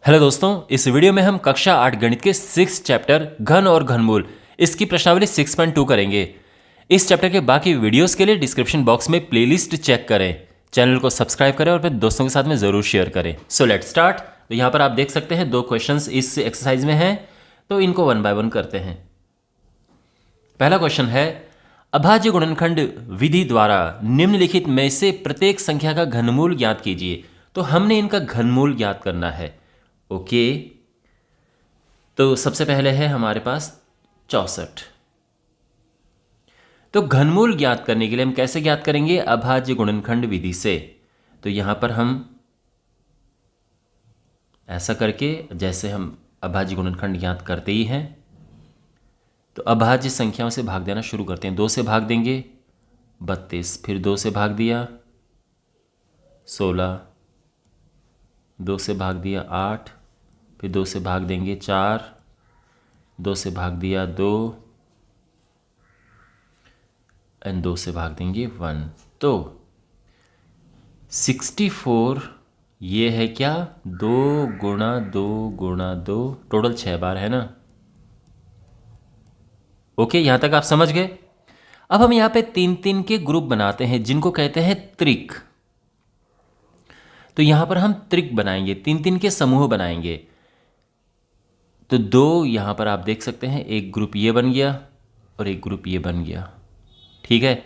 Hello दोस्तों, इस video में हम कक्षा 8 गणित के 6 चैप्टर घन और घनमूल इसकी प्रश्नावली 6.2 करेंगे। इस चैप्टर के बाकी वीडियोस के लिए डिस्क्रिप्शन बॉक्स में प्लेलिस्ट चेक करें, चैनल को सब्सक्राइब करें और फिर दोस्तों के साथ में ज़रूर शेयर करें। So let's start. तो यहाँ पर आप देख सकते हैं 2 क्वेश्चंस इस एक्सरसाइज में हैं, तो इनको 1 बाय 1 करते हैं। पहला क्वेश्चन है, अभाज्य गुणनखंड विधि द्वारा निम्नलिखित में से प्रत्येक संख्या का घनमूल ज्ञात कीजिए। तो हमने इनका घनमूल ज्ञात करना है। ओके, तो सबसे पहले है हमारे पास 64। तो घनमूल ज्ञात करने के लिए हम कैसे ज्ञात करेंगे? अभाज्य गुणनखंड विधि से। तो यहां पर हम ऐसा करके, जैसे हम अभाज्य गुणनखंड ज्ञात करते ही हैं, तो अभाज्य संख्याओं से भाग देना शुरू करते हैं। 2 से भाग देंगे 32, फिर 2 से भाग दिया 16, 2 से भाग दिया 8, फिर 2 से भाग देंगे 4, 2 से भाग दिया 2 एंड 2 से भाग देंगे 1। तो 64 ये है क्या? 2 गुणा 2 गुणा 2, टोटल 6 बार है ना। ओके, यहां तक आप समझ गए। अब हम यहां पे 3-3 के ग्रुप बनाते हैं जिनको कहते हैं त्रिक। तो यहां पर हम त्रिक बनाएंगे, 3-3 के समूह बनाएंगे। तो 2 यहां पर आप देख सकते हैं, एक ग्रुप ये बन गया और एक ग्रुप ये बन गया, ठीक है।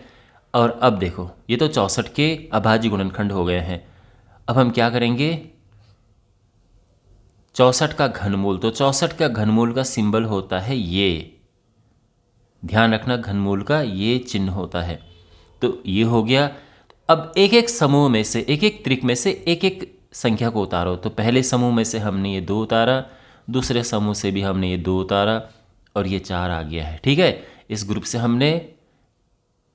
और अब देखो, ये तो 64 के अभाज्य गुणनखंड हो गए हैं। अब हम क्या करेंगे? 64 का घनमूल। तो 64 का घनमूल का सिंबल होता है ये, ध्यान रखना, घनमूल का ये चिन्ह होता है। तो ये हो गया। अब एक एक समूह में से, एक एक त्रिक में से एक एक संख्या को उतारो। तो पहले समूह में से हमने ये 2 उतारा, दूसरे समूह से भी हमने ये 2 उतारा और ये 4 आ गया है, ठीक है। इस ग्रुप से हमने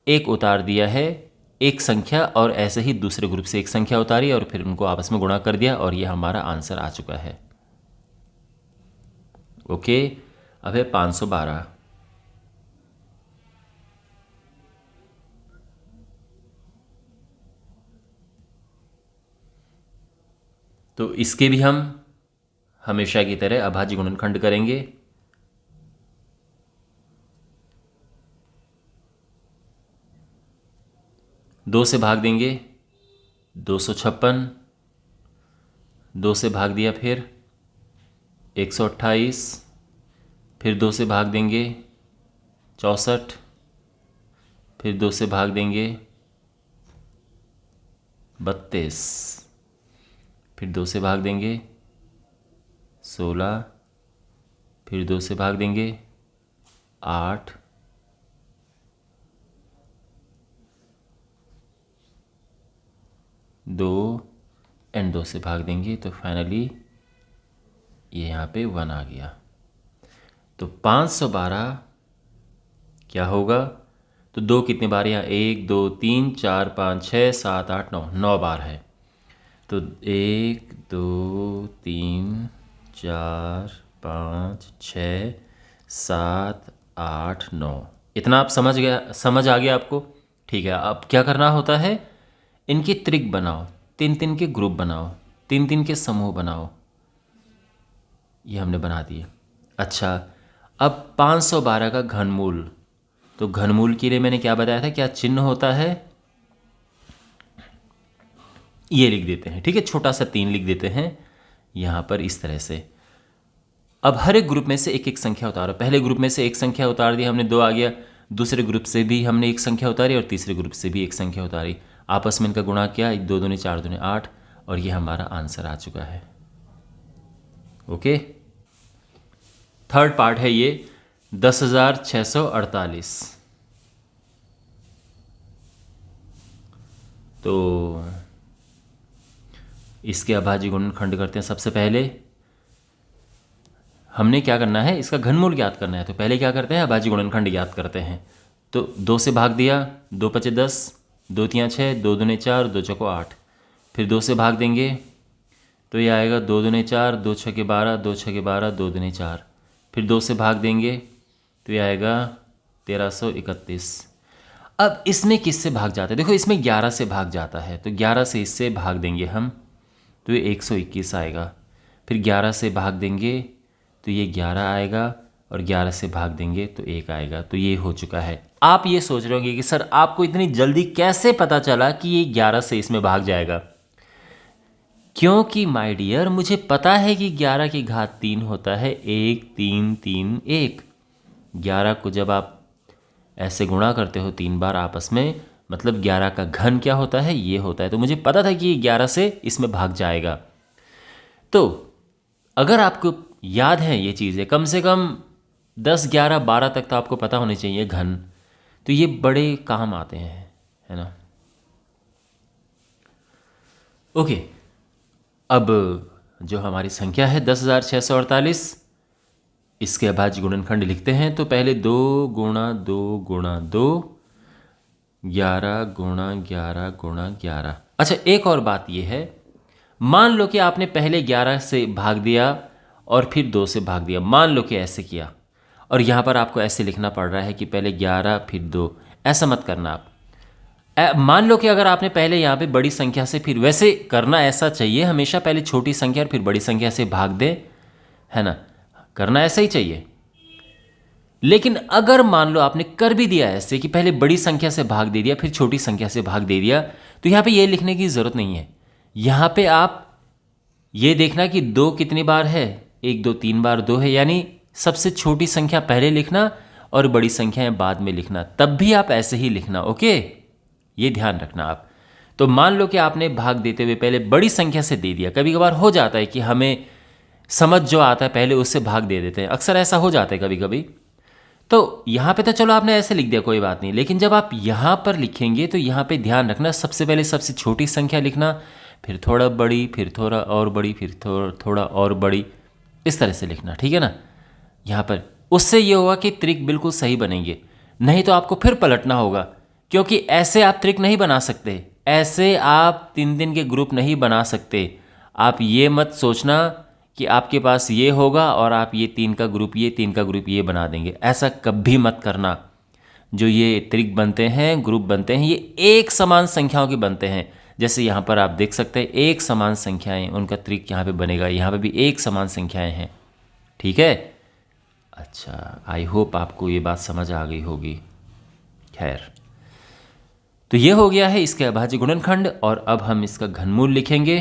एक उतार दिया है, एक संख्या, और ऐसे ही दूसरे ग्रुप से एक संख्या उतारी और फिर उनको आपस में गुणा कर दिया और ये हमारा आंसर आ चुका है। ओके, अब है 512। तो इसके भी हम हमेशा की तरह अभाज्य गुणनखंड करेंगे। दो से भाग देंगे 256, 2 से भाग दिया फिर 128, फिर 2 से भाग देंगे 64, फिर 2 से भाग देंगे 32, फिर 2 से भाग देंगे 16, फिर 2 से भाग देंगे 8, दो एंड 2 से भाग देंगे। तो फाइनली ये यहाँ पे 1 आ गया। तो 512 क्या होगा? तो 2 कितने बार? यहाँ 1 2 3 4 5 6 7 8 9, 9 बार है। तो 1 2 3 4 5 6 7 8 9, इतना आप समझ आ गया आपको, ठीक है। अब क्या करना होता है? इनके त्रिक बनाओ, 3-3 के ग्रुप बनाओ, 3-3 के समूह बनाओ। ये हमने बना दिए। अच्छा, अब 512 का घनमूल। तो घनमूल के लिए मैंने क्या बताया था, क्या चिन्ह होता है? ये लिख देते हैं, ठीक है, छोटा सा 3 लिख देते हैं यहाँ पर इस तरह से। अब हर एक ग्रुप में से एक एक संख्या उतारो। पहले ग्रुप में से एक संख्या उतार दी हमने, 2 आ गया। दूसरे ग्रुप से भी हमने एक संख्या उतारी और तीसरे ग्रुप से भी एक संख्या उतारी। आपस में इनका गुणा किया, 2 दूनी 4 दूनी 8, और ये हमारा आंसर आ चुका है। ओके, थर्ड पार्ट है ये 10,648। तो इसके अभाज्य गुणनखंड करते हैं। सबसे पहले हमने क्या करना है? इसका घनमूल ज्ञात करना है। तो पहले क्या करते हैं? अभाज्य गुणनखंड ज्ञात करते हैं। तो 2 से भाग दिया, 2 पचे 10, 2 तियाँ 6, 2 दूने 4, 2 चौको 8। फिर 2 से भाग देंगे तो ये आएगा 2 दूने 4, 2 छके 12, 2 छके 12, 2 दूने 4। फिर 2 से भाग देंगे तो ये आएगा 1331। अब इसमें किससे भाग जाता है? देखो, इसमें 11 से भाग जाता है, तो 11 से इससे भाग देंगे हम, तो ये 121 आएगा। फिर 11 से भाग देंगे तो ये 11 आएगा, और 11 से भाग देंगे तो 1 आएगा। तो ये हो चुका है। आप ये सोच रहे होंगे कि सर आपको इतनी जल्दी कैसे पता चला कि ये 11 से इसमें भाग जाएगा? क्योंकि माय डियर, मुझे पता है कि 11 की घात 3 होता है 1 3 3 1। 11 को जब आप ऐसे गुणा करते हो 3 बार आपस में, मतलब 11 का घन क्या होता है, ये होता है। तो मुझे पता था कि 11 से इसमें भाग जाएगा। तो अगर आपको याद है ये चीज़ें, कम से कम 10 11 12 तक तो आपको पता होने चाहिए घन, तो ये बड़े काम आते हैं, है ना। ओके, अब जो हमारी संख्या है 10,648, इसके अभाज्य गुणनखंड लिखते हैं। तो पहले 2 गुणा 2 गुणा 2, 11 गुणा 11 गुणा 11। अच्छा, एक और बात ये है, मान लो कि आपने पहले 11 से भाग दिया और फिर 2 से भाग दिया। मान लो कि ऐसे किया, और यहाँ पर आपको ऐसे लिखना पड़ रहा है कि पहले 11 फिर 2। ऐसा मत करना आप। मान लो कि अगर आपने पहले यहाँ पे बड़ी संख्या से, फिर वैसे करना ऐसा चाहिए हमेशा, पहले छोटी संख्या और फिर बड़ी संख्या से भाग दे, है ना, करना ऐसा ही चाहिए। लेकिन अगर मान लो आपने कर भी दिया ऐसे कि पहले बड़ी संख्या से भाग दे दिया फिर छोटी संख्या से भाग दे दिया, तो यहाँ पे ये लिखने की ज़रूरत नहीं है। यहाँ पे आप ये देखना कि 2 कितनी बार है, 1 2 3 बार 2 है, यानी सबसे छोटी संख्या पहले लिखना और बड़ी संख्याएं बाद में लिखना। तब भी आप ऐसे ही लिखना, ओके, ये ध्यान रखना आप। तो मान लो कि आपने भाग देते हुए पहले बड़ी संख्या से दे दिया। कभी कभार हो जाता है कि हमें समझ जो आता है पहले उससे भाग दे देते हैं, अक्सर ऐसा हो जाता है कभी कभी। तो यहाँ पे तो चलो आपने ऐसे लिख दिया, कोई बात नहीं, लेकिन जब आप यहाँ पर लिखेंगे तो यहाँ पे ध्यान रखना, सबसे पहले सबसे छोटी संख्या लिखना, फिर थोड़ा बड़ी, फिर थोड़ा और बड़ी, फिर थोड़ा और बड़ी, इस तरह से लिखना, ठीक है ना। यहाँ पर उससे ये होगा कि त्रिक बिल्कुल सही बनेंगे। नहीं तो आपको फिर पलटना होगा, क्योंकि ऐसे आप त्रिक नहीं बना सकते, ऐसे आप 3 के ग्रुप नहीं बना सकते। आप ये मत सोचना कि आपके पास ये होगा और आप ये 3 का ग्रुप ये 3 का ग्रुप ये बना देंगे, ऐसा कभी मत करना। जो ये त्रिक बनते हैं, ग्रुप बनते हैं, ये एक समान संख्याओं के बनते हैं। जैसे यहाँ पर आप देख सकते हैं एक समान संख्याएं, उनका त्रिक यहाँ पे बनेगा। यहाँ पे भी एक समान संख्याएं हैं, ठीक है। अच्छा, आई होप आपको ये बात समझ आ गई होगी। खैर, तो ये हो गया है इसके अभाज्य गुणनखंड, और अब हम इसका घनमूल लिखेंगे।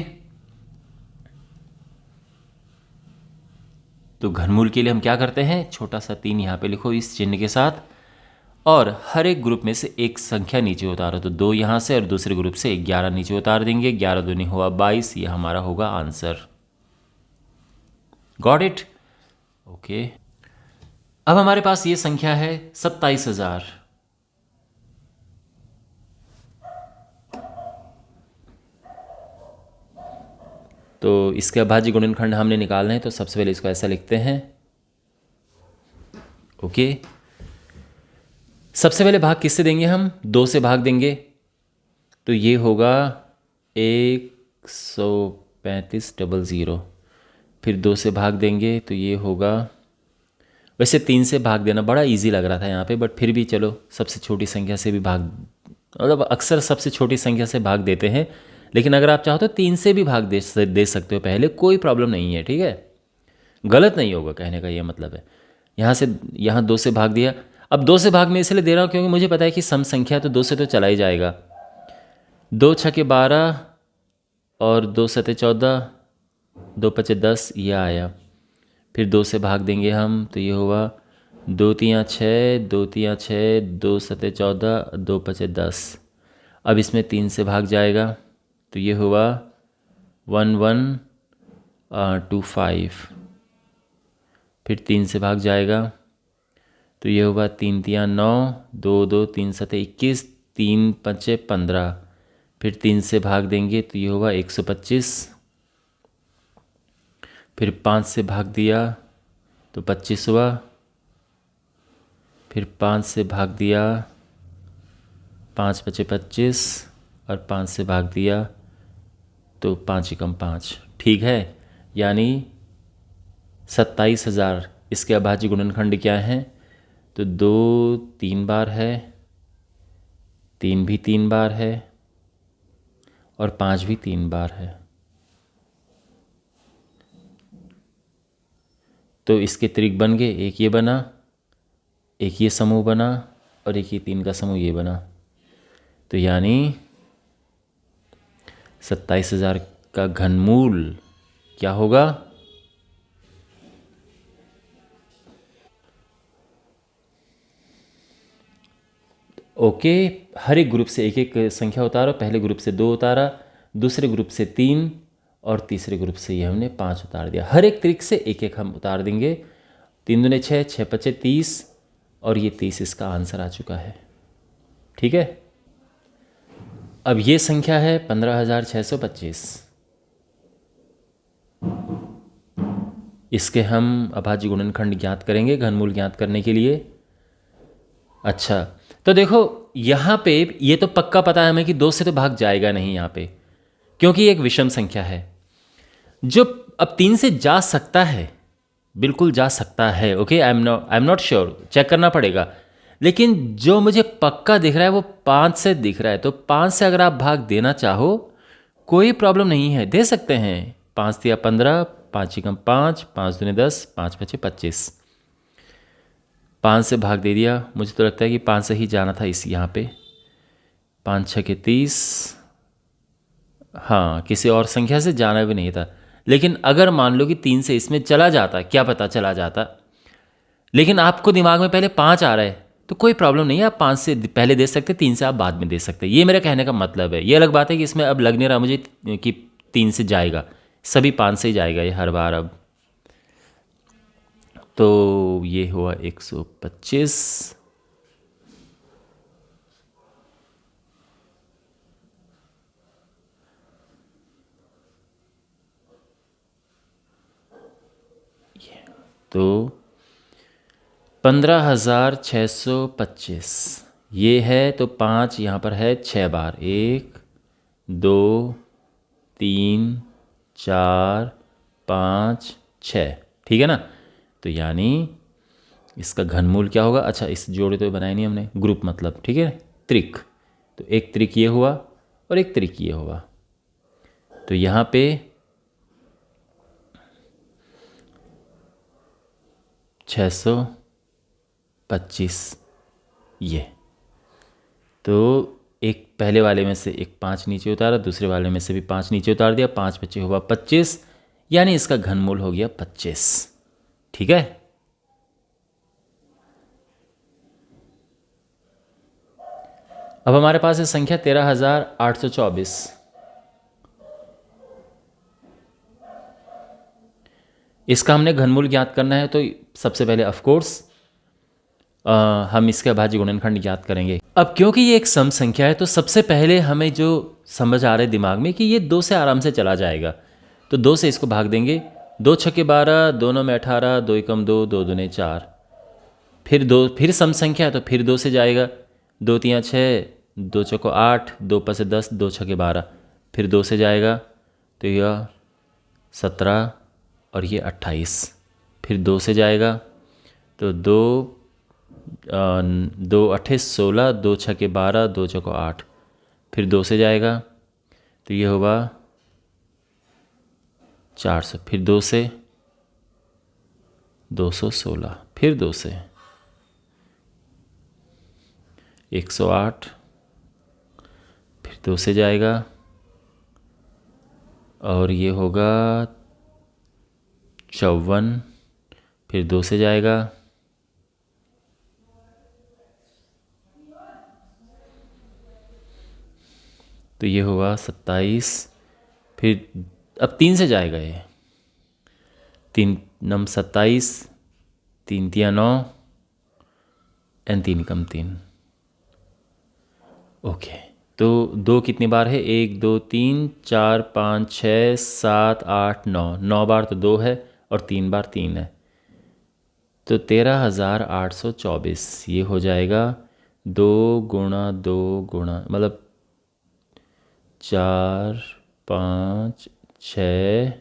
तो घनमूल के लिए हम क्या करते हैं, छोटा सा 3 यहाँ पे लिखो इस चिन्ह के साथ, और हर एक ग्रुप में से एक संख्या नीचे उतारो। तो 2 यहाँ से और दूसरे ग्रुप से 11 नीचे उतार देंगे। 11 दूनी हुआ 22, ये हमारा होगा आंसर। Got it, okay. अब हमारे पास ये संख्या है 27,000। तो इसके अभाज्य गुणनखंड हमने निकालना है, तो सबसे पहले इसको ऐसा लिखते हैं, ओके। सबसे पहले भाग किससे देंगे, हम 2 से भाग देंगे। तो ये होगा 135,000। फिर 2 से भाग देंगे तो ये होगा, वैसे 3 से भाग देना बड़ा इजी लग रहा था यहाँ पे, बट फिर भी चलो सबसे छोटी संख्या से भी भाग, मतलब अक्सर सबसे छोटी संख्या से भाग देते हैं, लेकिन अगर आप चाहो तो 3 से भी भाग दे सकते हो पहले, कोई प्रॉब्लम नहीं है, ठीक है। गलत नहीं होगा, कहने का ये मतलब है। यहाँ 2 से भाग दिया। अब 2 से भाग में इसलिए दे रहा हूँ क्योंकि मुझे पता है कि सम संख्या तो 2 से तो चला ही जाएगा। 2 छके 12 और 2 सते 14, 2 पचे 10, ये आया। फिर 2 से भाग देंगे हम, तो ये हुआ 2 तियाँ 6, 2 तियाँ 6, 2 सते 14, 2 पचे 10। अब इसमें 3 से भाग जाएगा, तो ये हुआ 1125। फिर 3 से भाग जाएगा, तो ये होगा 3 तियाँ 9, 2 2 3 सते 21, 3 पचे 15। फिर 3 से भाग देंगे तो ये होगा 125। फिर 5 से भाग दिया तो 25 हुआ। फिर 5 से भाग दिया, 5 पचे 25, और 5 से भाग दिया तो 5 एकम 5, ठीक है। यानी 27,000। इसके अभाज्य गुणनखंड क्या है, तो 2 3 बार है, 3 भी 3 बार है, और 5 भी 3 बार है। तो इसके त्रिक बन गए, एक ये बना, एक ये समूह बना और एक ये 3 का समूह ये बना। तो यानी 27,000 का घनमूल क्या होगा? ओके, हर एक ग्रुप से एक एक संख्या उतारो। पहले ग्रुप से 2 उतारा, दूसरे ग्रुप से 3 और तीसरे ग्रुप से ये हमने 5 उतार दिया। हर एक त्रिक से एक एक हम उतार देंगे। 3 दूने 6, 6 पचे 30 और ये 30 इसका आंसर आ चुका है। ठीक है, अब ये संख्या है 15,625। इसके हम अभाज्य गुणनखंड ज्ञात करेंगे घनमूल ज्ञात करने के लिए। अच्छा, तो देखो यहाँ पे ये तो पक्का पता है हमें कि 2 से तो भाग जाएगा नहीं यहाँ पे, क्योंकि ये एक विषम संख्या है। जो अब 3 से जा सकता है, बिल्कुल जा सकता है। Okay, I am not sure, check करना पड़ेगा। लेकिन जो मुझे पक्का दिख रहा है वो 5 से दिख रहा है। तो 5 से अगर आप भाग देना चाहो कोई प्रॉब्लम नहीं है, दे सकते हैं। 5 दिया 15, 5 कम 5, 5 दूने 10, 5 पचे 25। 5 से भाग दे दिया। मुझे तो लगता है कि 5 से ही जाना था इस यहाँ पे। 5 6 30, हाँ किसी और संख्या से जाना भी नहीं था। लेकिन अगर मान लो कि 3 से इसमें चला जाता, क्या पता चला जाता, लेकिन आपको दिमाग में पहले 5 आ रहा है तो कोई प्रॉब्लम नहीं है, आप 5 से पहले दे सकते, 3 से आप बाद में दे सकते। ये मेरा कहने का मतलब है। ये अलग बात है कि इसमें अब लग नहीं रहा मुझे कि 3 से जाएगा, सभी 5 से ही जाएगा ये हर बार। अब तो ये हुआ 125। तो 15,625 ये है। तो 5 यहाँ पर है 6 बार, 1 2 3 4 5 6, ठीक है ना। तो यानी इसका घनमूल क्या होगा? अच्छा, इस जोड़े तो बनाए नहीं हमने, ग्रुप मतलब, ठीक है, त्रिक। तो एक त्रिक ये हुआ और एक त्रिक ये हुआ। तो यहाँ पे 625 ये। तो एक पहले वाले में से एक 5 नीचे उतारा, दूसरे वाले में से भी 5 नीचे उतार दिया, 5 बचे हुआ 25, यानी इसका घनमूल हो गया 25। ठीक है, अब हमारे पास है संख्या 13,824। इसका हमने घनमूल ज्ञात करना है। तो सबसे पहले ऑफ कोर्स हम इसके अभाज्य गुणनखंड ज्ञात करेंगे। अब क्योंकि ये एक सम संख्या है तो सबसे पहले हमें जो समझ आ रहा है दिमाग में कि ये 2 से आराम से चला जाएगा। तो 2 से इसको भाग देंगे। 2 छक्के 12, दोनों में 18, 2 एकम 2, 2 दूने 4। फिर 2, फिर सम संख्या है तो फिर 2 से जाएगा। 2 तियाँ 6, 2 चौको 8, 2 पसे 10, 2 छक्के 12, फिर 2 से जाएगा। तो यह 17 और ये 28, फिर 2 से जाएगा। तो 2 अट्ठे 16, 2 छक्के 12, 2 चौको 8, फिर 2 से जाएगा। तो ये होगा 400, फिर 2 से 216, फिर 2 से 108, फिर 2 से जाएगा और ये होगा 54, फिर 2 से जाएगा। तो ये होगा 27, फिर अब 3 से जाएगा। ये 3 नम 27, 3 तिया 9 एंड 3 कम 3। ओके, तो 2 कितनी बार है? 1 2 3 4 5 6 7 8 9, 9 बार तो 2 है और 3 बार 3 है। तो 13,824 ये हो जाएगा 2 गुणा 2 गुणा मतलब 4 5 6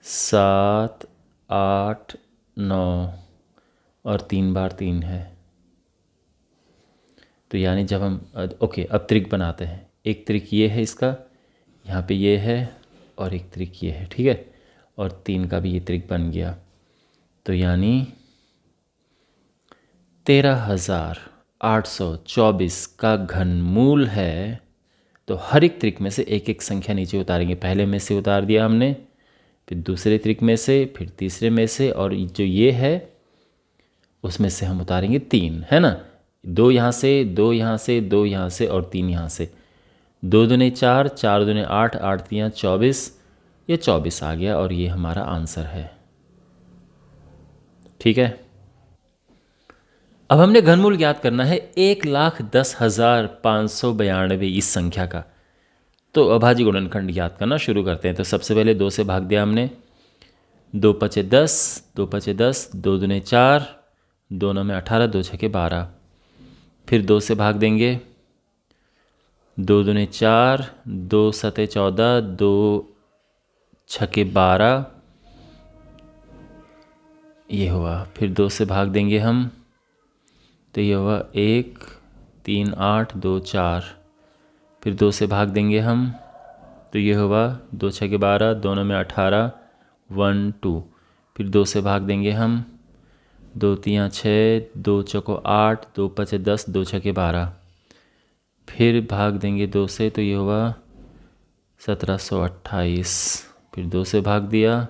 7 8 9 और 3 बार 3 है। तो यानी जब हम ओके, अब त्रिक बनाते हैं। एक त्रिक ये है इसका, यहाँ पे ये है और एक त्रिक ये है, ठीक है। और 3 का भी ये त्रिक बन गया। तो यानी 13,824 का घनमूल है। तो हर एक त्रिक में से एक एक संख्या नीचे उतारेंगे। पहले में से उतार दिया हमने, फिर दूसरे त्रिक में से, फिर तीसरे में से, और जो ये है उसमें से हम उतारेंगे 3, है ना। 2 यहाँ से, 2 यहाँ से, 2 यहाँ से और 3 यहाँ से। 2 दूने 4, 4 दूने 8, 8 3 24, ये 24 आ गया और ये हमारा आंसर है। ठीक है। अब हमने घनमूल ज्ञात करना है 1,10,592 इस संख्या का। तो अभाज्य गुणनखंड ज्ञात करना शुरू करते हैं। तो सबसे पहले 2 से भाग दिया हमने। 2 पचे 10, 2 पचे 10, 2 दूने 4, 2 नौ में 18, 2 छके 12। फिर 2 से भाग देंगे। 2 दूने 4, 2 सते 14, 2 छके 12, ये हुआ। फिर 2 से भाग देंगे हम, तो ये हुआ 1 3 8 2 4। फिर 2 से भाग देंगे हम, तो ये हुआ 2 छके 12, 2 नौ में 18, 1 2। फिर 2 से भाग देंगे हम, 2 3 6, 2 चौको 8, 2 पचे 10, 2 छके 12। फिर भाग देंगे 2 से, तो ये हुआ 1728। फिर 2 से भाग दिया,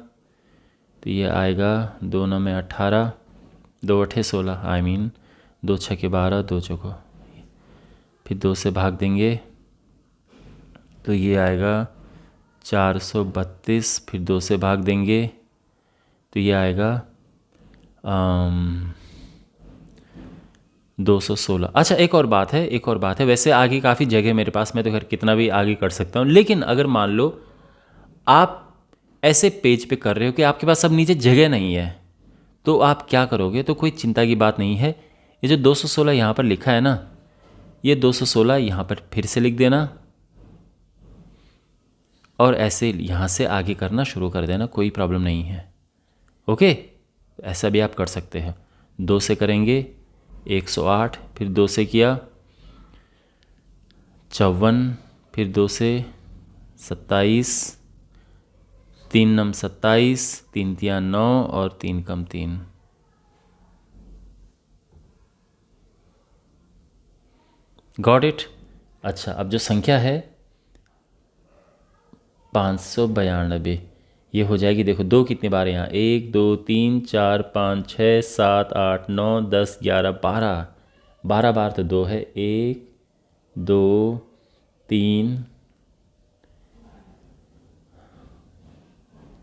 तो ये आएगा 2 नौ में 18, 2 अठे 16, आई मीन 2 छके 12, 2 चौको। फिर 2 से भाग देंगे, तो ये आएगा 432। फिर 2 से भाग देंगे, तो ये आएगा 216। अच्छा, एक और बात है, वैसे आगे काफ़ी जगह मेरे पास, मैं तो खैर कितना भी आगे कर सकता हूँ, लेकिन अगर मान लो आप ऐसे पेज पे कर रहे हो कि आपके पास अब नीचे जगह नहीं है, तो आप क्या करोगे? तो कोई चिंता की बात नहीं है। ये जो 216 यहाँ पर लिखा है ना, ये 216 यहाँ पर फिर से लिख देना और ऐसे यहाँ से आगे करना शुरू कर देना, कोई प्रॉब्लम नहीं है। ओके, ऐसा भी आप कर सकते हैं। 2 से करेंगे 108, फिर 2 से किया 54, फिर 2 से 27, 3 नम 27, 3 तिया 9 और 3 कम 3। Got it. अच्छा, अब जो संख्या है 592, ये हो जाएगी। देखो 2 कितनी बार यहाँ, 1 2 3 4 5 6 7 8 9 10 11 12, 12 बार तो 2 है। 1 2 3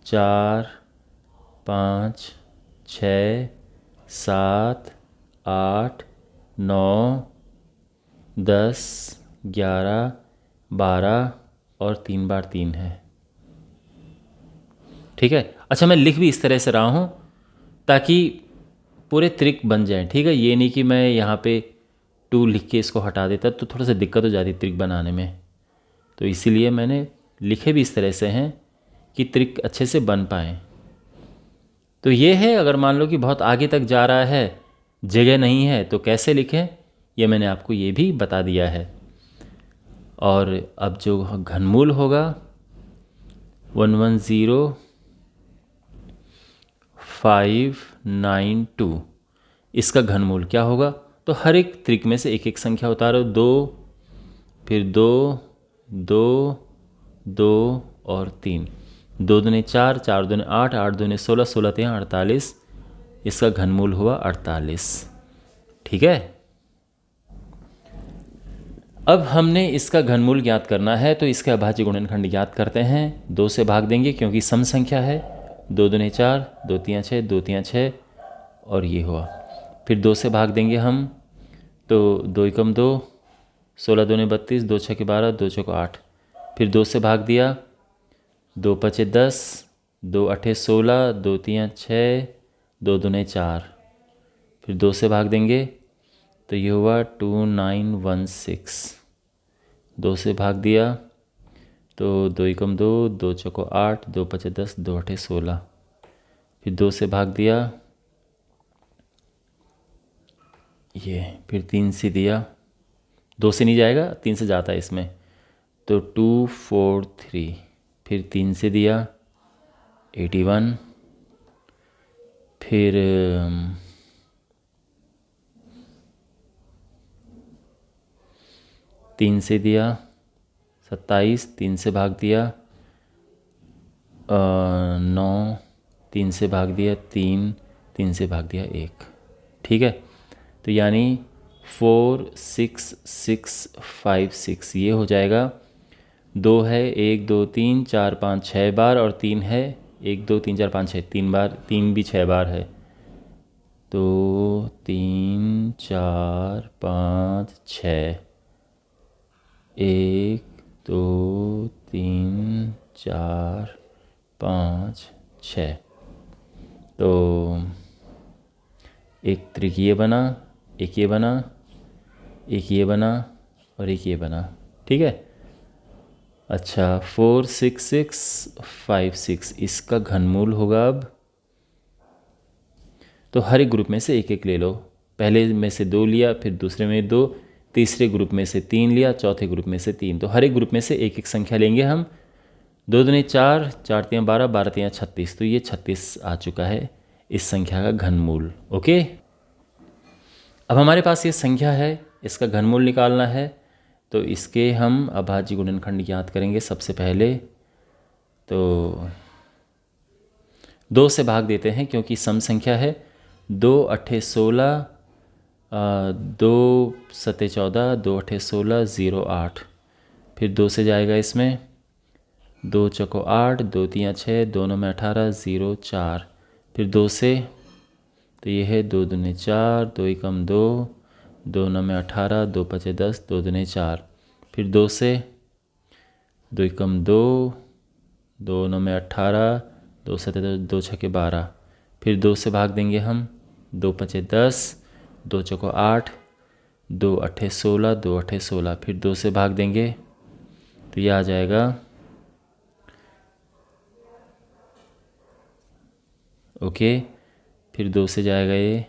4 5 6 7 8 9 10 11 12 और 3 बार 3 है। ठीक है। अच्छा, मैं लिख भी इस तरह से रहा हूँ ताकि पूरे त्रिक बन जाएं। ठीक है, ये नहीं कि मैं यहाँ पे 2 लिख के इसको हटा देता तो थोड़ा सा दिक्कत हो जाती त्रिक बनाने में। तो इसीलिए मैंने लिखे भी इस तरह से हैं कि त्रिक अच्छे से बन पाएँ। तो ये है, अगर मान लो कि बहुत आगे तक जा रहा है, जगह नहीं है, तो कैसे लिखें, ये मैंने आपको ये भी बता दिया है। और अब जो घनमूल होगा 110,592, इसका घनमूल क्या होगा? तो हर एक त्रिक में से एक एक संख्या उतारो। 2, फिर 2 2 2 और 3। 2 दूने 4, 4 दूने 8, 8 दूने 16, 16 3 48। इसका घनमूल हुआ 48। ठीक है। अब हमने इसका घनमूल ज्ञात करना है, तो इसका अभाज्य गुणनखंड ज्ञात करते हैं। 2 से भाग देंगे क्योंकि सम संख्या है। 2 दूने 4, 2 तिया 6, 2 तिया 6 और ये हुआ। फिर 2 से भाग देंगे हम, तो 2 एकम 2, 16 दूने 32, 2 छके 12, 2 चौको 8। फिर 2 से भाग दिया, 2 पचे 10, 2 अठे 16, 2 तिया 6, 2 दूने 4। फिर 2 से भाग देंगे, तो ये हुआ 2916। 2 से भाग दिया, तो 2 एकम 2, 2 चौको 8, 2 पचे 10, 2 अठे 16। फिर 2 से भाग दिया, ये फिर 3 से दिया, 2 से नहीं जाएगा, 3 से जाता है इसमें, तो 2 4 3। फिर 3 से दिया, 81, फिर 3 से दिया 27, 3 से भाग दिया 9, 3 से भाग दिया 3, 3 से भाग दिया 1। ठीक है, तो यानी 4 6 6 5 6 ये हो जाएगा। 2 है 1 2 3 4 5 6 बार, और 3 है 1 2 3 4 5 6 3 बार, 3 भी 6 बार है। तो 3 4 5 6, 1 2 3 4 5 6। तो एक त्रिक ये बना, एक ये बना, एक ये बना और एक ये बना। ठीक है, अच्छा 4 6 6 5 6 इसका घनमूल होगा अब। तो हर एक ग्रुप में से एक एक ले लो। पहले में से 2 लिया, फिर दूसरे में 2, तीसरे ग्रुप में से 3 लिया, चौथे ग्रुप में से 3। तो हर एक ग्रुप में से एक एक संख्या लेंगे हम। 2 दूनी 4, 4 तियाँ 12, 12 तियाँ 36। तो ये 36 आ चुका है इस संख्या का घनमूल। ओके, अब हमारे पास ये संख्या है, इसका घनमूल निकालना है। तो इसके हम अभाज्य गुणनखंड ज्ञात करेंगे। सबसे पहले तो 2 से भाग देते हैं क्योंकि सम संख्या है। 2 अट्ठे 16, 2 सत्ते 14, 2 अट्ठे 16, 0 8। फिर 2 से जाएगा इसमें, 2 चौको 8, 2 तियाँ 6, दोनों में 18, 0 4। फिर 2 से, तो ये है 2 दूने 4, 2 एकम 2, दोनों में 18, 2 पचे 10, 2 दूने 4। फिर 2 से, 2 एकम 2, दोनों में 18, 2 सत्ते 2 छके 12। फिर 2 से भाग देंगे हम, 2 पचे 10, 2 चौको 8, 2 अट्ठे 16, 2 अट्ठे 16। फिर 2 से भाग देंगे तो ये आ जाएगा, ओके। फिर 2 से जाएगा ये,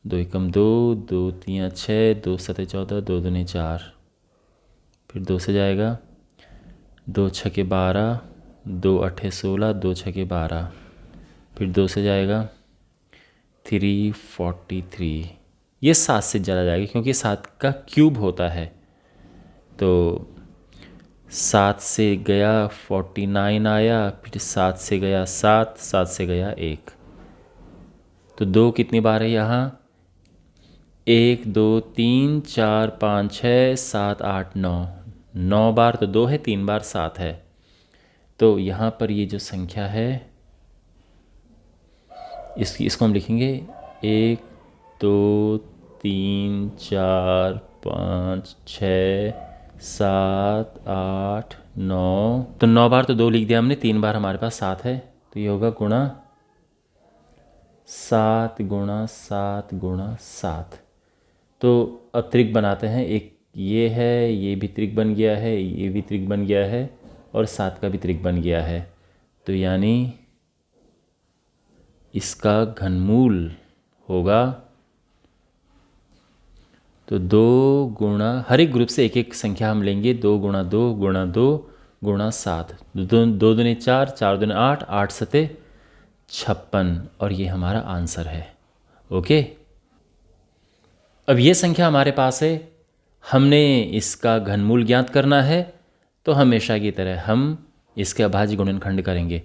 2 एकम 2, 2 तियाँ 6, 2 सत्ते 14, 2 दूने 4। फिर 2 से जाएगा, 2 छके 12, 2 अट्ठे 16, 2 छके 12। फिर 2 से जाएगा 343। ये 7 से चला जाएगा क्योंकि 7 का क्यूब होता है। तो 7 से गया 49 आया, फिर 7 से गया 7, 7 से गया 1। तो 2 कितनी बार है यहाँ, 1 2 3 4 5 6 7 8 9, 9 बार। तो 2 है, 3 बार 7 है। तो यहाँ पर ये जो संख्या है इसको हम लिखेंगे 1 2 3 4 5 6 7 8 9। तो 9 बार तो 2 लिख दिया हमने, 3 बार हमारे पास 7 है। तो ये होगा गुणा 7 गुणा 7 गुणा 7। तो अब त्रिक बनाते हैं। एक ये है, ये भी त्रिक बन गया है, ये भी त्रिक बन गया है, और 7 का भी त्रिक बन गया है। तो यानी इसका घनमूल होगा, तो 2 गुणा, हर एक ग्रुप से एक एक संख्या हम लेंगे। 2 गुणा 2 गुणा 2 गुणा 7। 2 दूने 4, 4 दूने 8, 8 सते 56। और ये हमारा आंसर है। ओके, अब ये संख्या हमारे पास है, हमने इसका घनमूल ज्ञात करना है। तो हमेशा की तरह हम इसके अभाज्य गुणनखंड करेंगे।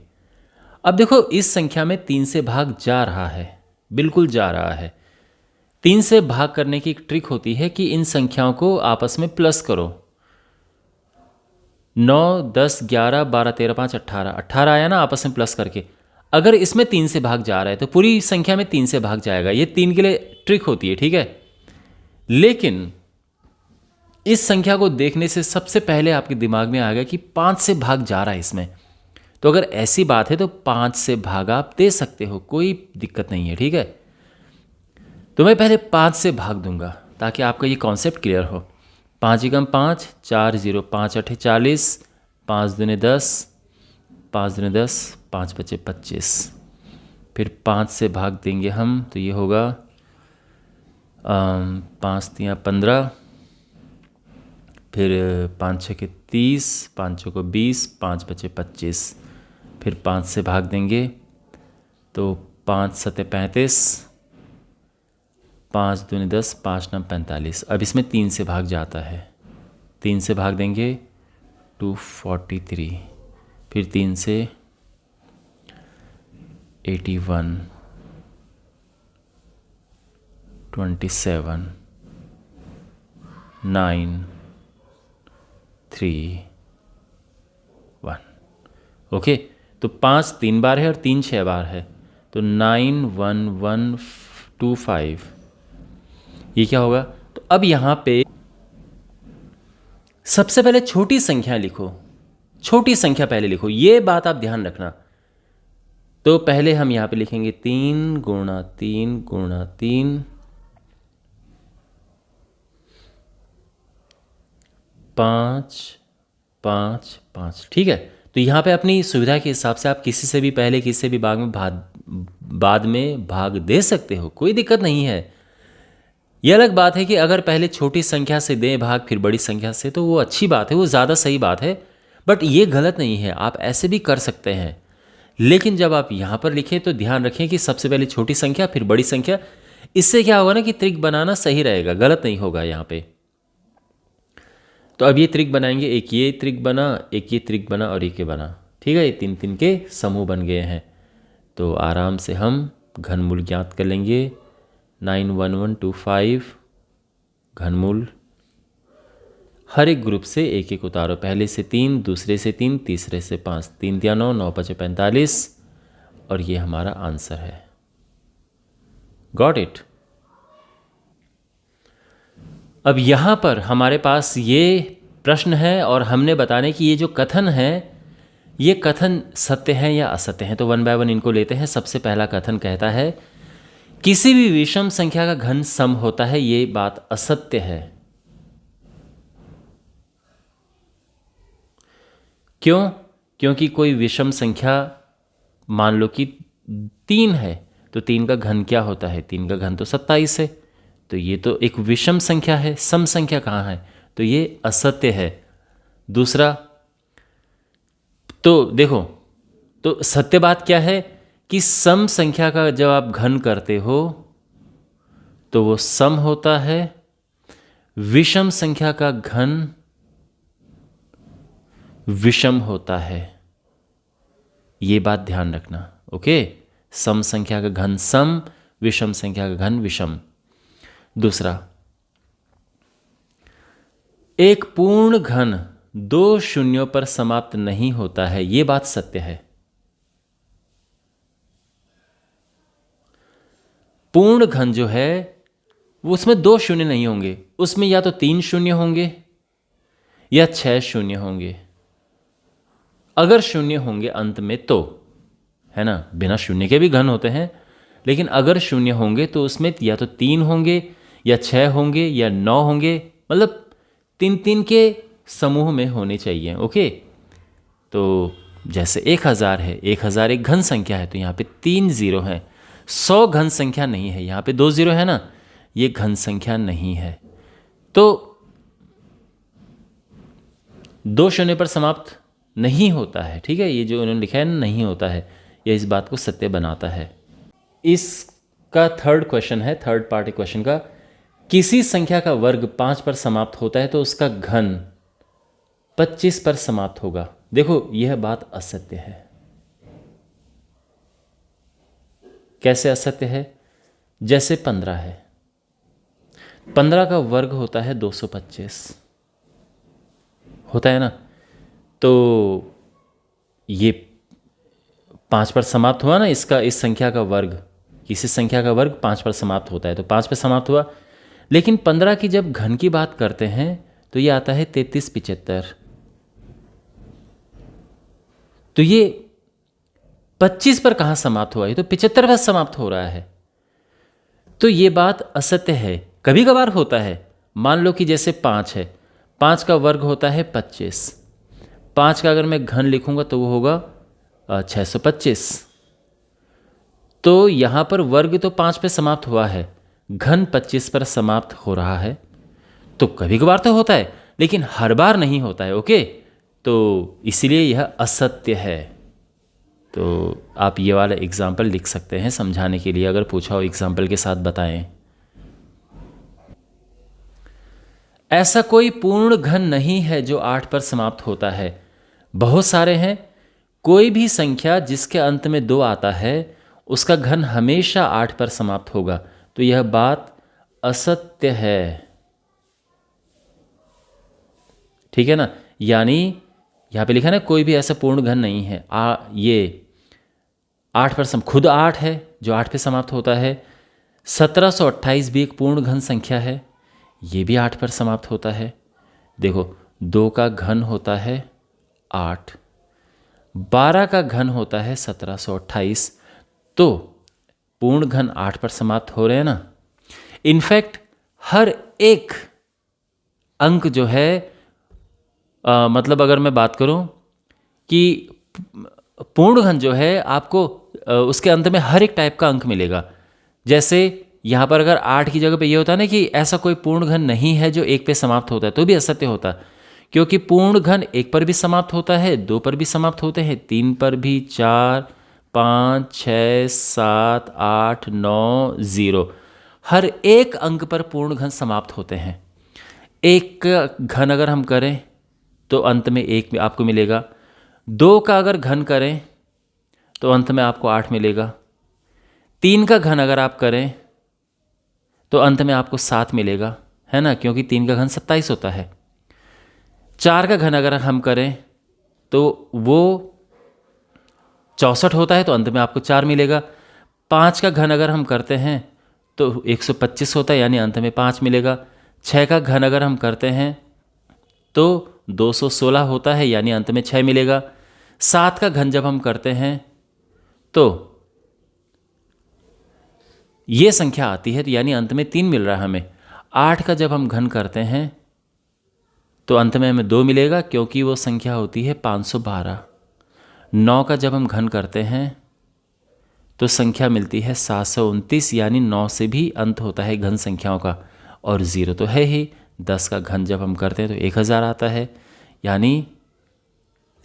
अब देखो, इस संख्या में 3 से भाग जा रहा है, बिल्कुल जा रहा है। 3 से भाग करने की एक ट्रिक होती है कि इन संख्याओं को आपस में प्लस करो। 9 10 11 12 13 5 18, 18 आया ना आपस में प्लस करके। अगर इसमें 3 से भाग जा रहा है तो पूरी संख्या में 3 से भाग जाएगा। ये 3 के लिए ट्रिक होती है, ठीक है। लेकिन इस संख्या को देखने से सबसे पहले आपके दिमाग में आ गया कि 5 से भाग जा रहा है इसमें। तो अगर ऐसी बात है तो 5 से भाग आप दे सकते हो, कोई दिक्कत नहीं है, ठीक है। तो मैं पहले 5 से भाग दूंगा ताकि आपका ये कॉन्सेप्ट क्लियर हो। 5 एकम 5, 4 0 5 अठे 40, 5 दूने 10, 5 दूने 10, 5 पचे 25। फिर 5 से भाग देंगे हम तो ये होगा 5 तियाँ 15, फिर 5 छः के 30, 5 छः को 20, 5 बचे 25। फिर 5 से भाग देंगे तो 5 सते 35, 5 दूनी 10, 5 9 45। अब इसमें 3 से भाग जाता है, 3 से भाग देंगे 243, फिर 3 से 81, 27, 9, 3, 1। ओके, तो 5 3 बार है और 3 6 बार है, तो 91125। ये क्या होगा? तो अब यहाँ पे सबसे पहले छोटी संख्या लिखो, छोटी संख्या पहले लिखो, ये बात आप ध्यान रखना। तो पहले हम यहाँ पे लिखेंगे 3 गुणा 3 गुणा 3, 5 5 5। ठीक है, तो यहाँ पे अपनी सुविधा के हिसाब से आप किसी से भी पहले किसी से भी बाद में भाग दे सकते हो, कोई दिक्कत नहीं है। ये अलग बात है कि अगर पहले छोटी संख्या से दें भाग फिर बड़ी संख्या से, तो वो अच्छी बात है, वो ज़्यादा सही बात है, बट ये गलत नहीं है, आप ऐसे भी कर सकते हैं। लेकिन जब आप यहाँ पर लिखें तो ध्यान रखें कि सबसे पहले छोटी संख्या फिर बड़ी संख्या। इससे क्या होगा ना कि त्रिक बनाना सही रहेगा, गलत नहीं होगा यहाँ पे। तो अब ये त्रिक बनाएंगे, एक ये त्रिक बना, एक ये त्रिक बना और एक ये बना। ठीक है, ये 3 3 के समूह बन गए हैं। तो आराम से हम घनमूल ज्ञात कर लेंगे। 91125 घनमूल, हर एक ग्रुप से एक एक उतारो, पहले से 3, दूसरे से 3, तीसरे से 5, 3 3 9, 9 5 45, और ये हमारा आंसर है। Got it? अब यहाँ पर हमारे पास ये प्रश्न है और हमने बताने कि ये जो कथन है ये कथन सत्य है या असत्य है। तो 1 बाय 1 इनको लेते हैं। सबसे पहला कथन कहता है किसी भी विषम संख्या का घन सम होता है, ये बात असत्य है। क्यों? क्योंकि कोई विषम संख्या मान लो कि 3 है, तो 3 का घन क्या होता है? 3 का घन तो 27 है, तो ये तो एक विषम संख्या है, सम संख्या कहाँ है? तो ये असत्य है। दूसरा, तो देखो, तो सत्य बात क्या है कि सम संख्या का जब आप घन करते हो तो वो सम होता है, विषम संख्या का घन विषम होता है। ये बात ध्यान रखना। ओके, सम संख्या का घन सम, विषम संख्या का घन विषम। दूसरा, एक पूर्ण घन 2 शून्यों पर समाप्त नहीं होता है, यह बात सत्य है। पूर्ण घन जो है वो उसमें 2 शून्य नहीं होंगे, उसमें या तो 3 शून्य होंगे या 6 शून्य होंगे। अगर शून्य होंगे अंत में तो, है ना, बिना शून्य के भी घन होते हैं, लेकिन अगर शून्य होंगे तो उसमें या तो 3 होंगे या 6 होंगे या 9 होंगे, मतलब 3 3 के समूह में होने चाहिए। ओके, तो जैसे 1000 है, 1000 एक घन संख्या है, तो यहाँ पे 3 0 हैं। 100 घन संख्या नहीं है, यहाँ पे 2 0 है ना, ये घन संख्या नहीं है। तो 2 शून्य पर समाप्त नहीं होता है। ठीक है, ये जो उन्होंने लिखा है नहीं होता है, ये इस बात को सत्य बनाता है। इसका थर्ड क्वेश्चन है, थर्ड पार्ट क्वेश्चन का, किसी संख्या का वर्ग 5 पर समाप्त होता है तो उसका घन 25 पर समाप्त होगा। देखो, यह बात असत्य है। कैसे असत्य है? जैसे 15 है, 15 का वर्ग होता है 225, होता है ना, तो ये 5 पर समाप्त हुआ ना, इसका, इस संख्या का वर्ग, किसी संख्या का वर्ग 5 पर समाप्त होता है, तो 5 पर समाप्त हुआ। लेकिन 15 की जब घन की बात करते हैं तो ये आता है 33 75, तो ये 25 पर कहाँ समाप्त हुआ? ये तो 75 पर समाप्त हो रहा है। तो ये बात असत्य है। कभी कभार होता है, मान लो कि जैसे 5 है, 5 का वर्ग होता है 25, 5 का अगर मैं घन लिखूंगा तो वो होगा 625। तो यहाँ पर वर्ग तो 5 पे समाप्त हुआ है, घन 25 पर समाप्त हो रहा है। तो कभी कभार तो होता है, लेकिन हर बार नहीं होता है। ओके, तो इसीलिए यह असत्य है। तो आप ये वाला एग्जाम्पल लिख सकते हैं समझाने के लिए, अगर पूछा हो एग्जाम्पल के साथ बताएं। ऐसा कोई पूर्ण घन नहीं है जो 8 पर समाप्त होता है। बहुत सारे हैं। कोई भी संख्या जिसके अंत में 2 आता है उसका घन हमेशा 8 पर समाप्त होगा। तो यह बात असत्य है, ठीक है ना। यानी यहाँ पे लिखा ना कोई भी ऐसा पूर्ण घन नहीं है। ये 8 पर खुद 8 है जो 8 पे समाप्त होता है। 1728 भी एक पूर्ण घन संख्या है, ये भी 8 पर समाप्त होता है। देखो 2 का घन होता है 8, 12 का घन होता है 1728, तो पूर्ण घन 8 पर समाप्त हो रहे हैं ना। इनफैक्ट हर एक अंक जो है मतलब अगर मैं बात करूं कि पूर्ण घन जो है आपको उसके अंत में हर एक टाइप का अंक मिलेगा। जैसे यहाँ पर अगर 8 की जगह पे ये होता है ना कि ऐसा कोई पूर्ण घन नहीं है जो 1 पे समाप्त होता है, तो भी असत्य होता, क्योंकि पूर्ण घन 1 पर भी समाप्त होता है, 2 पर भी समाप्त होते हैं, 3 पर भी, 4, 5, 6, 7, 8, 9, 0, हर एक अंक पर पूर्ण घन समाप्त होते हैं। एक का घन अगर हम करें तो अंत में 1 आपको मिलेगा। 2 का अगर घन करें तो अंत में आपको 8 मिलेगा। 3 का घन अगर आप करें तो अंत में आपको 7 मिलेगा, है ना, क्योंकि 3 का घन 27 होता है। 4 का घन अगर हम करें तो वो 64 होता है, तो अंत में आपको 4 मिलेगा। 5 का घन अगर हम करते हैं तो 125 होता है, यानी अंत में 5 मिलेगा। 6 का घन अगर हम करते हैं तो 216 होता है, यानी अंत में 6 मिलेगा। 7 का घन जब हम करते हैं तो ये संख्या आती है, तो यानी अंत में 3 मिल रहा है हमें। 8 का जब हम घन करते हैं तो अंत में हमें 2 मिलेगा, क्योंकि वो संख्या होती है 512। 9 का जब हम घन करते हैं तो संख्या मिलती है 729, यानी 9 से भी अंत होता है घन संख्याओं का, और 0 तो है ही। 10 का घन जब हम करते हैं तो 1000 आता है, यानी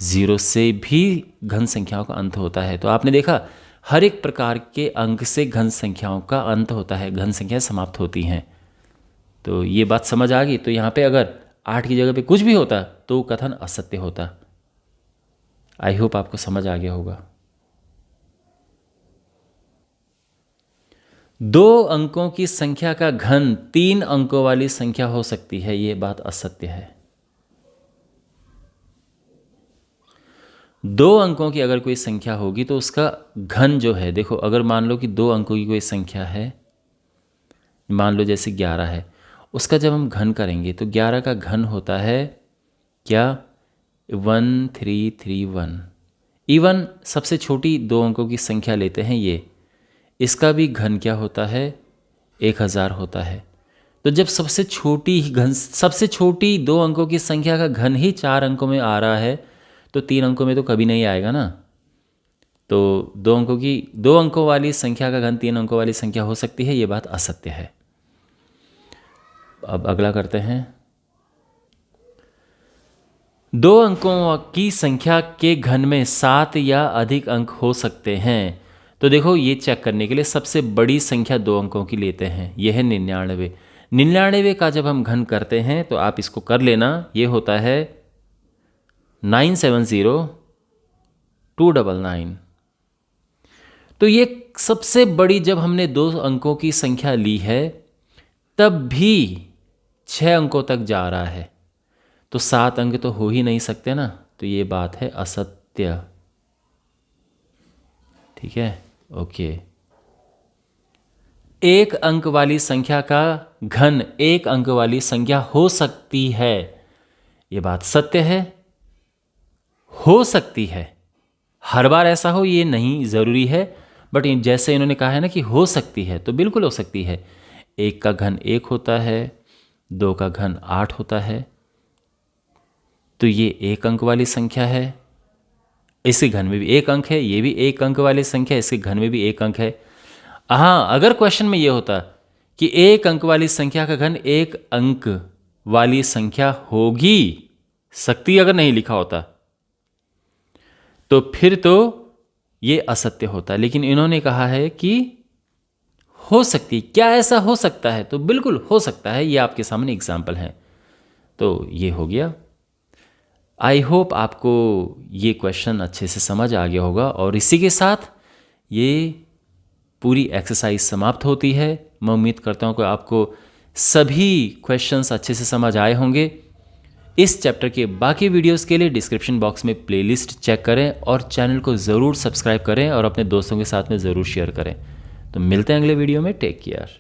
0 से भी घन संख्याओं का अंत होता है। तो आपने देखा हर एक प्रकार के अंक से घन संख्याओं का अंत होता है, घन संख्याएं समाप्त होती हैं। तो ये बात समझ आ गई। तो यहाँ पे अगर 8 की जगह पे कुछ भी होता तो कथन असत्य होता। आई होप आपको समझ आ गया होगा। 2 अंकों की संख्या का घन 3 अंकों वाली संख्या हो सकती है, ये बात असत्य है। 2 अंकों की अगर कोई संख्या होगी तो उसका घन जो है, देखो अगर मान लो कि 2 अंकों की कोई संख्या है, मान लो जैसे 11 है, उसका जब हम घन करेंगे तो 11 का घन होता है क्या, 1331। इवन सबसे छोटी 2 अंकों की संख्या लेते हैं ये, इसका भी घन क्या होता है, 1000 होता है। तो जब सबसे छोटी 2 अंकों की संख्या का घन ही 4 अंकों में आ रहा है, तो 3 अंकों में तो कभी नहीं आएगा ना। तो 2 अंकों वाली संख्या का घन 3 अंकों वाली संख्या हो सकती है, ये बात असत्य है। अब अगला करते हैं। 2 अंकों की संख्या के घन में 7 या अधिक अंक हो सकते हैं। तो देखो ये चेक करने के लिए सबसे बड़ी संख्या 2 अंकों की लेते हैं, यह है 99। 99 का जब हम घन करते हैं तो आप इसको कर लेना, ये होता है 970299। तो ये सबसे बड़ी, जब हमने 2 अंकों की संख्या ली है तब भी 6 अंकों तक जा रहा है, तो 7 अंक तो हो ही नहीं सकते ना। तो ये बात है असत्य, ठीक है, ओके। 1 अंक वाली संख्या का घन 1 अंक वाली संख्या हो सकती है, ये बात सत्य है। हो सकती है, हर बार ऐसा हो ये नहीं ज़रूरी है, बट जैसे इन्होंने कहा है ना कि हो सकती है, तो बिल्कुल हो सकती है। 1 का घन 1 होता है, 2 का घन 8 होता है, तो ये 1 अंक वाली संख्या है। इसके घन में भी 1 अंक है, ये भी 1 अंक वाली संख्या, इसके घन में भी 1 अंक है। हाँ, अगर क्वेश्चन में ये होता कि 1 अंक वाली संख्या का घन 1 अंक वाली संख्या होगी सकती, अगर नहीं लिखा होता, तो फिर तो ये असत्य होता है। लेकिन इन्होंने कहा है कि हो सकती है। क्या ऐसा हो सकता है? तो बिल्कुल हो सकता है। ये आपके सामने एग्जाम्पल है। तो ये हो गया। आई होप आपको ये क्वेश्चन अच्छे से समझ आ गया होगा, और इसी के साथ ये पूरी एक्सरसाइज समाप्त होती है। मैं उम्मीद करता हूँ कि आपको सभी क्वेश्चंस अच्छे से समझ आए होंगे। इस चैप्टर के बाकी वीडियोस के लिए डिस्क्रिप्शन बॉक्स में प्लेलिस्ट चेक करें और चैनल को ज़रूर सब्सक्राइब करें और अपने दोस्तों के साथ में ज़रूर शेयर करें। तो मिलते हैं अगले वीडियो में। Take care.